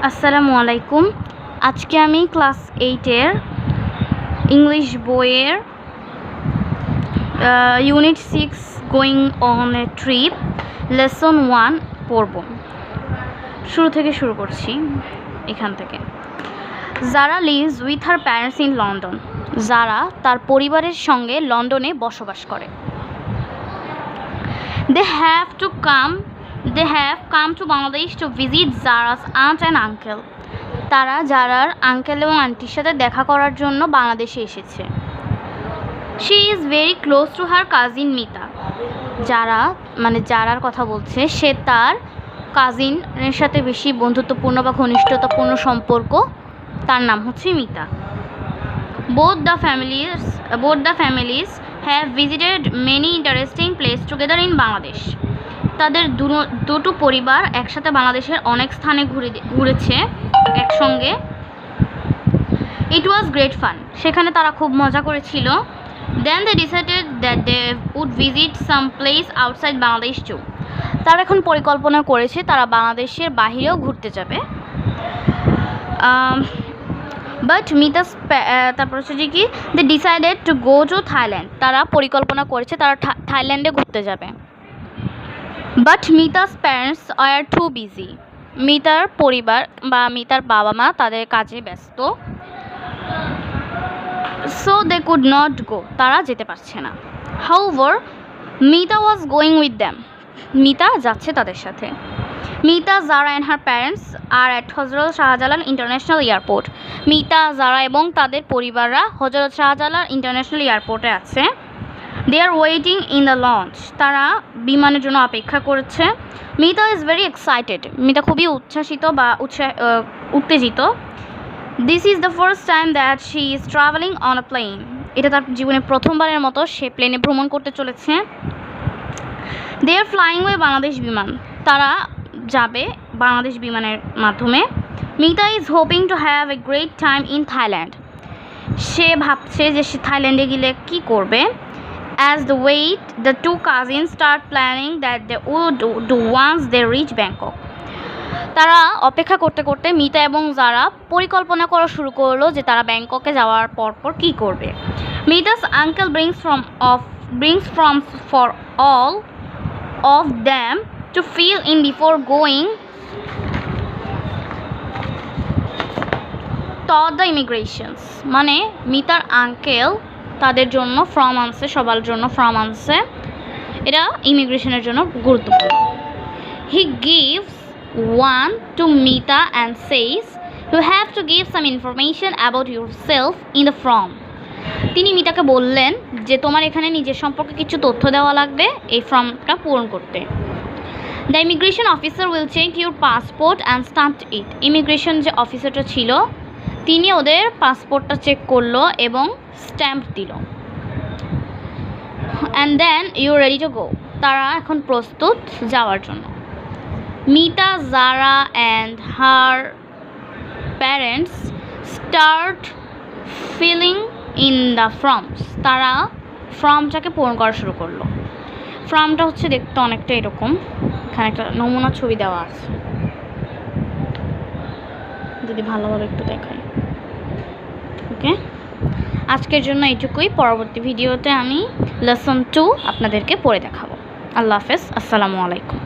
আসসালামু আলাইকুম। আজকে আমি ক্লাস 8-এর ইংলিশ বইয়ের unit 6 going on a trip lesson 1 পড়ব। শুরু করছি এখান থেকে। যারা lives with her parents in London, যারা তার পরিবারের সঙ্গে লন্ডনে বসবাস করে। They have come to Bangladesh to visit Zara's aunt and uncle. তারা জারার আঙ্কেল এবং আন্টির সাথে দেখা করার জন্য বাংলাদেশে এসেছে। She is very close to her cousin Mita. জারার কথা বলছে, সে তার কাজিনের সাথে বেশি বন্ধুত্বপূর্ণ বা ঘনিষ্ঠতাপূর্ণ সম্পর্ক। তার নাম হচ্ছে Mita. Both the families have visited many interesting places together in Bangladesh. তাদের দুটো পরিবার একসাথে বাংলাদেশের অনেক স্থানে ঘুরেছে একসঙ্গে। It was great fun. সেখানে তারা খুব মজা করেছিল। Then they decided that they would visit some place outside Bangladesh too. তারা এখন পরিকল্পনা করেছে তারা বাংলাদেশের বাইরেও ঘুরতে যাবে। বাট তারপর হচ্ছে যে কি they decided to go to Thailand. তারা পরিকল্পনা করেছে তারা থাইল্যান্ডে ঘুরতে যাবে। But Mita's parents are too busy. মিতার পরিবার বা মিতার বাবা মা তাদের কাজে ব্যস্ত। So they could not go, তারা যেতে পারছে না। However Mita was going with them. Mita যাচ্ছে তাদের সাথে। Mita, Zara and her parents are at Hazrat Shahjalal international airport. Mita, Zara এবং তাদের পরিবাররা হজরত শাহজালাল ইন্টারন্যাশনাল এয়ারপোর্টে আছে। They are waiting in the lounge. তারা বিমানের জন্য অপেক্ষা করছে। Mita is very excited. Mita খুবই উচ্ছ্বাসিত বা উত্তেজিত। This is the first time that she is travelling on a plane. এটা তার জীবনে প্রথমবারের মতো সে প্লেনে ভ্রমণ করতে চলেছে। They are flying via Bangladesh Biman. তারা যাবে বাংলাদেশ বিমানের মাধ্যমে। Mita is hoping to have a great time in Thailand. সে ভাবছে যে সে থাইল্যান্ডে গেলে কী করবে। As they wait, the two cousins start planning that they would do once they reach Bangkok. তারা অপেক্ষা করতে করতে মিতা এবং যারা পরিকল্পনা করা শুরু করলো যে তারা ব্যাংককে যাওয়ার পর কী করবে। মিতা's uncle brings from for all of them to fill in before going to the immigrations. মানে মিতার আঙ্কেল তাদের জন্য ফর্ম আনছে, সবার জন্য ফর্ম আনছে। এটা ইমিগ্রেশনের জন্য গুরুত্বপূর্ণ। He gives one to Mita and says you have to give some information about yourself in the form. তিনি মিতাকে বললেন যে তোমার এখানে নিজের সম্পর্কে কিছু তথ্য দেওয়া লাগবে এই ফর্মটা পূরণ করতে। The immigration officer will check your passport and stamp it. Immigration যে অফিসারটা ছিল তিনি ওদের পাসপোর্টটা চেক করলো এবং স্ট্যাম্প দিল। And then you ready to go. তারা এখন প্রস্তুত যাওয়ার জন্য। Mita, Zara and her parents start filling in the forms. তারা ফর্মটাকে পূরণ করা শুরু করলো। ফর্মটা হচ্ছে দেখতে অনেকটা এরকম। এখানে একটা নমুনা ছবি দেওয়া আছে, যদি ভালোভাবে একটু দেখাই। ওকে, আজকের জন্য এইটুকুই। পরবর্তী ভিডিওতে আমি লেসন 2 আপনাদেরকে পড়ে দেখাবো। আল্লাহ হাফেজ। আসসালামু আলাইকুম।